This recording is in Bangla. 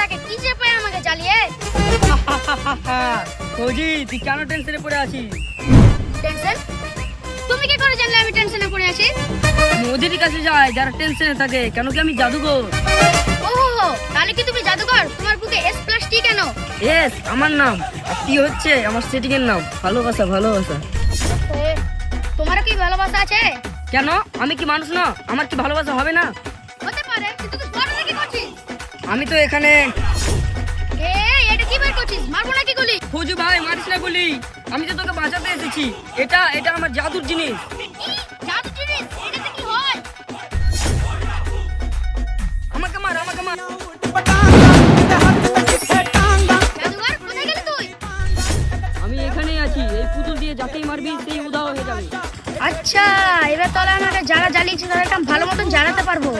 থাকে কি যে পায় আমাকে জ্বালিয়ে। ফৌজি তুই কেন টেনশনে পড়ে আছিস? টেনশন? তুমি কি করে জানলে আমি টেনশনে পড়ে আছি? ওদের কাছে যায় যারা টেনশনে থাকে। কেন কি আমি জাদুঘর? ওহো, তাহলে কি তুমি জাদুকর? তোমার বুকে S+T কেন? এস আমার নাম, আর টি হচ্ছে আমার সেটিং এর নাম। ভালোবাসা ভালোবাসা। তোমারও কি ভালোবাসা আছে? কেন আমি কি মানুষ না? আমার কি ভালোবাসা হবে না? হতে পারে, কিন্তু তুই বড় কি করছিস? আমি তো এখানে। এই এটা কি বের করছিস? মারবো নাকি গুলি? ফৌজি ভাই মারিস না বলি, আমি তো তোকে বাঁচাতে এসেছি। এটা এটা আমার জাদুর জিনিস। কি? জাদু জিনিস? এটাতে কি হয়? আমাকে মার আমাকে মার। জাদুকর কোথায় গেলি তুই? আমি এখানেই আছি। এই পুতুল দিয়ে যাকেই মারবি সেই উধাও হয়ে যাবে। আচ্ছা, এবার তাহলে আমাকে যারা জ্বালিয়েছে তাদেরকে আমি ভালো মতন জ্বালাতে পারবো।